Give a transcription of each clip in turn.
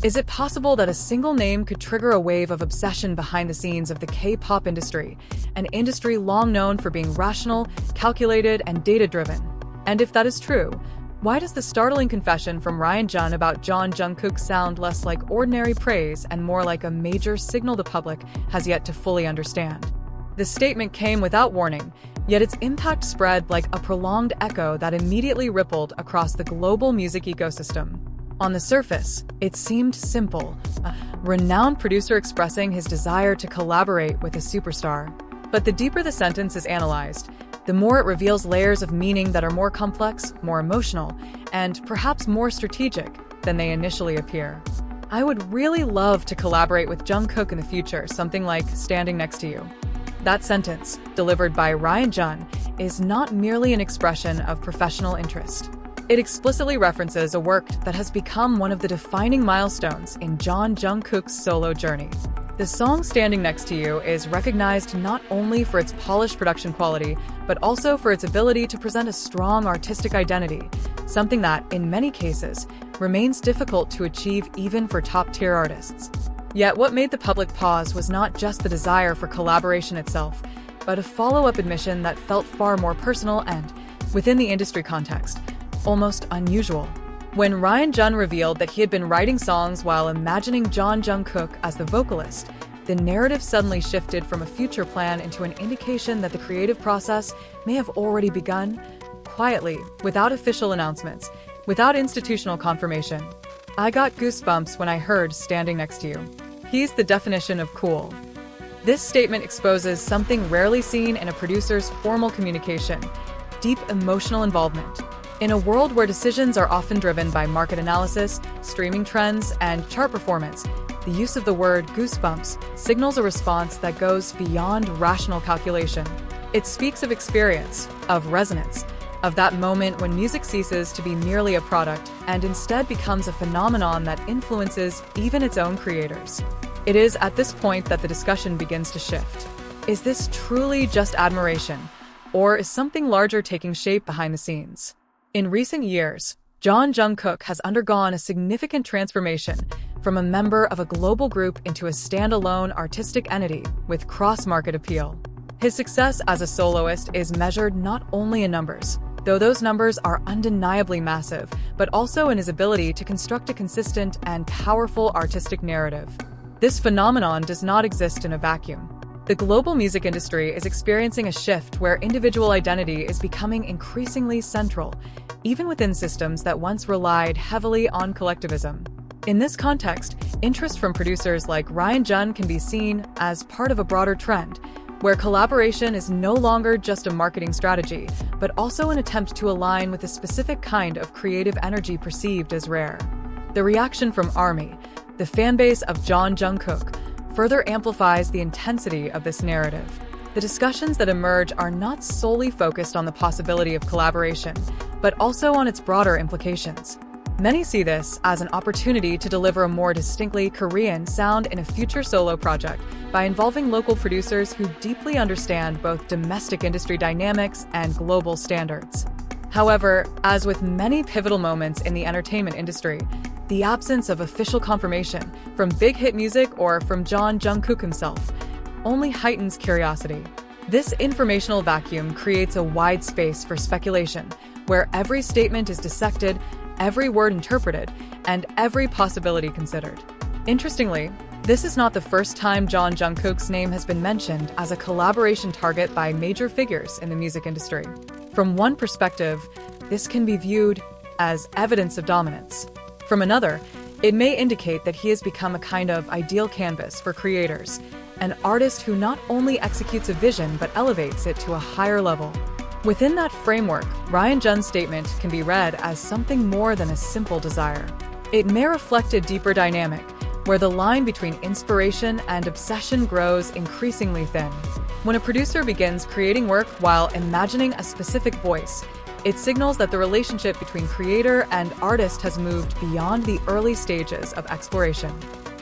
Is it possible that a single name could trigger a wave of obsession behind the scenes of the K-pop industry, an industry long known for being rational, calculated, and data-driven? And if that is true, why does the startling confession from Jhun about Jungkook sound less like ordinary praise and more like a major signal the public has yet to fully understand? The statement came without warning, yet its impact spread like a prolonged echo that immediately rippled across the global music ecosystem. On the surface, it seemed simple, a renowned producer expressing his desire to collaborate with a superstar. But the deeper the sentence is analyzed, the more it reveals layers of meaning that are more complex, more emotional, and perhaps more strategic than they initially appear. I would really love to collaborate with Jungkook in the future, something like standing next to you. That sentence, delivered by Jhun, is not merely an expression of professional interest. It explicitly references a work that has become one of the defining milestones in Jungkook's solo journey. The song Standing Next to You is recognized not only for its polished production quality, but also for its ability to present a strong artistic identity, something that, in many cases, remains difficult to achieve even for top-tier artists. Yet what made the public pause was not just the desire for collaboration itself, but a follow-up admission that felt far more personal and, within the industry context, almost unusual. When Jhun revealed that he had been writing songs while imagining Jungkook as the vocalist, the narrative suddenly shifted from a future plan into an indication that the creative process may have already begun, quietly, without official announcements, without institutional confirmation. I got goosebumps when I heard Standing Next to You. He's the definition of cool. This statement exposes something rarely seen in a producer's formal communication: deep emotional involvement. In a world where decisions are often driven by market analysis, streaming trends, and chart performance, the use of the word goosebumps signals a response that goes beyond rational calculation. It speaks of experience, of resonance, of that moment when music ceases to be merely a product and instead becomes a phenomenon that influences even its own creators. It is at this point that the discussion begins to shift. Is this truly just admiration, or is something larger taking shape behind the scenes? In recent years, Jungkook has undergone a significant transformation from a member of a global group into a standalone artistic entity with cross-market appeal. His success as a soloist is measured not only in numbers, though those numbers are undeniably massive, but also in his ability to construct a consistent and powerful artistic narrative. This phenomenon does not exist in a vacuum. The global music industry is experiencing a shift where individual identity is becoming increasingly central, even within systems that once relied heavily on collectivism. In this context, interest from producers like Jhun can be seen as part of a broader trend, where collaboration is no longer just a marketing strategy, but also an attempt to align with a specific kind of creative energy perceived as rare. The reaction from ARMY, the fanbase of Jungkook, further amplifies the intensity of this narrative. The discussions that emerge are not solely focused on the possibility of collaboration, but also on its broader implications. Many see this as an opportunity to deliver a more distinctly Korean sound in a future solo project by involving local producers who deeply understand both domestic industry dynamics and global standards. However, as with many pivotal moments in the entertainment industry, the absence of official confirmation from big hit music or from Jungkook himself only heightens curiosity. This informational vacuum creates a wide space for speculation, where every statement is dissected, every word interpreted, and every possibility considered. Interestingly, this is not the first time Jungkook's name has been mentioned as a collaboration target by major figures in the music industry. From one perspective, this can be viewed as evidence of dominance. From another, it may indicate that he has become a kind of ideal canvas for creators, an artist who not only executes a vision but elevates it to a higher level. Within that framework, Jhun's statement can be read as something more than a simple desire. It may reflect a deeper dynamic, where the line between inspiration and obsession grows increasingly thin. When a producer begins creating work while imagining a specific voice, it signals that the relationship between creator and artist has moved beyond the early stages of exploration.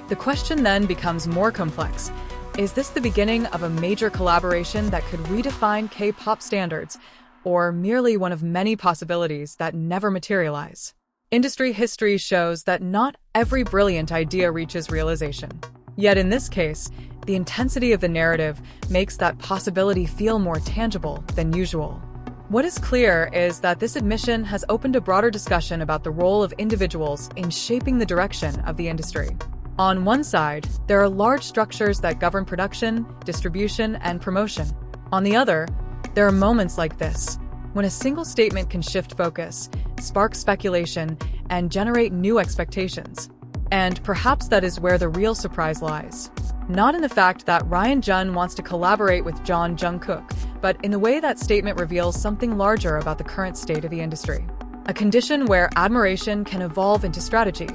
The question then becomes more complex. Is this the beginning of a major collaboration that could redefine K-pop standards, or merely one of many possibilities that never materialize? Industry history shows that not every brilliant idea reaches realization. Yet in this case, the intensity of the narrative makes that possibility feel more tangible than usual. What is clear is that this admission has opened a broader discussion about the role of individuals in shaping the direction of the industry. On one side, there are large structures that govern production, distribution, and promotion. On the other, there are moments like this, when a single statement can shift focus, spark speculation, and generate new expectations. And perhaps that is where the real surprise lies. Not in the fact that Jhun wants to collaborate with Jungkook, but in the way that statement reveals something larger about the current state of the industry. A condition where admiration can evolve into strategy,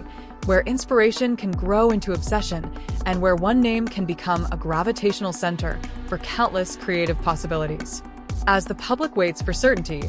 where inspiration can grow into obsession, and where one name can become a gravitational center for countless creative possibilities. As the public waits for certainty,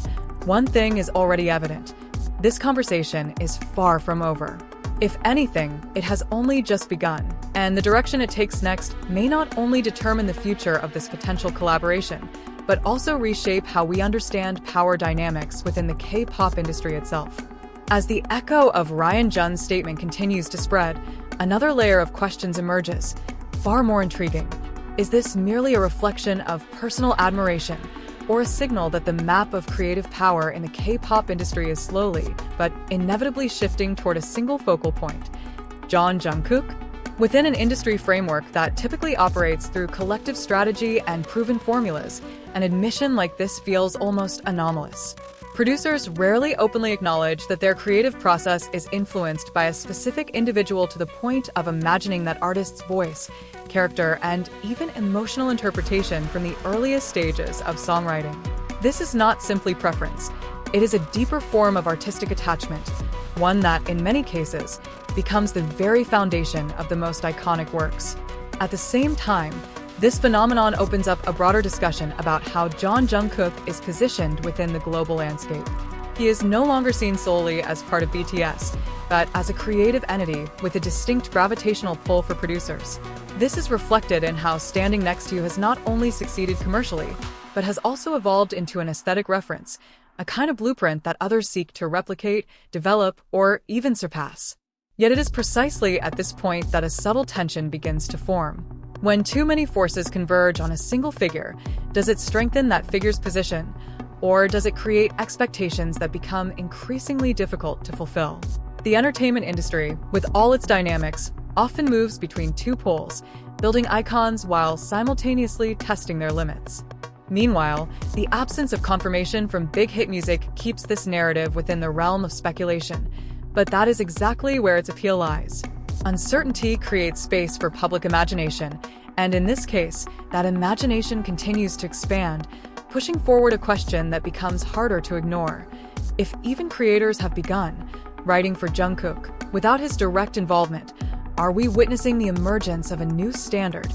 one thing is already evident. This conversation is far from over. If anything, it has only just begun, and the direction it takes next may not only determine the future of this potential collaboration, but also reshape how we understand power dynamics within the K-pop industry itself. As the echo of Jhun's statement continues to spread, another layer of questions emerges, far more intriguing. Is this merely a reflection of personal admiration, or a signal that the map of creative power in the K-pop industry is slowly, but inevitably shifting toward a single focal point? Jungkook? Within an industry framework that typically operates through collective strategy and proven formulas, an admission like this feels almost anomalous. Producers rarely openly acknowledge that their creative process is influenced by a specific individual to the point of imagining that artist's voice, character, and even emotional interpretation from the earliest stages of songwriting. This is not simply preference. It is a deeper form of artistic attachment, one that, in many cases, becomes the very foundation of the most iconic works. At the same time, this phenomenon opens up a broader discussion about how Jungkook is positioned within the global landscape. He is no longer seen solely as part of BTS, but as a creative entity with a distinct gravitational pull for producers. This is reflected in how Standing Next to You has not only succeeded commercially, but has also evolved into an aesthetic reference, a kind of blueprint that others seek to replicate, develop, or even surpass. Yet it is precisely at this point that a subtle tension begins to form. When too many forces converge on a single figure, does it strengthen that figure's position, or does it create expectations that become increasingly difficult to fulfill? The entertainment industry, with all its dynamics, often moves between two poles, building icons while simultaneously testing their limits. Meanwhile, the absence of confirmation from big hit music keeps this narrative within the realm of speculation, but that is exactly where its appeal lies. Uncertainty creates space for public imagination, and in this case, that imagination continues to expand, pushing forward a question that becomes harder to ignore. If even creators have begun writing for Jungkook without his direct involvement, are we witnessing the emergence of a new standard,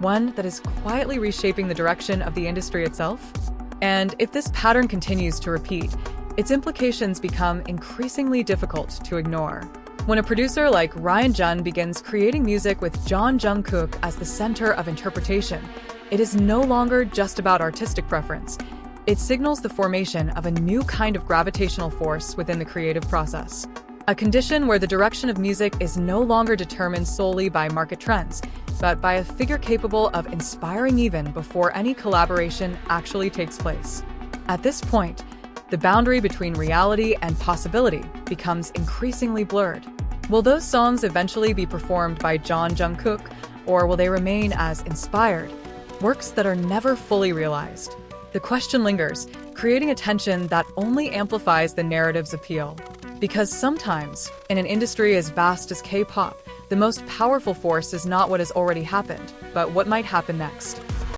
one that is quietly reshaping the direction of the industry itself? And if this pattern continues to repeat, its implications become increasingly difficult to ignore. When a producer like Jhun begins creating music with Jungkook as the center of interpretation, it is no longer just about artistic preference. It signals the formation of a new kind of gravitational force within the creative process. A condition where the direction of music is no longer determined solely by market trends, but by a figure capable of inspiring even before any collaboration actually takes place. At this point, the boundary between reality and possibility becomes increasingly blurred. Will those songs eventually be performed by Jungkook, or will they remain as inspired works that are never fully realized? The question lingers, creating a tension that only amplifies the narrative's appeal. Because sometimes, in an industry as vast as K-pop, the most powerful force is not what has already happened, but what might happen next.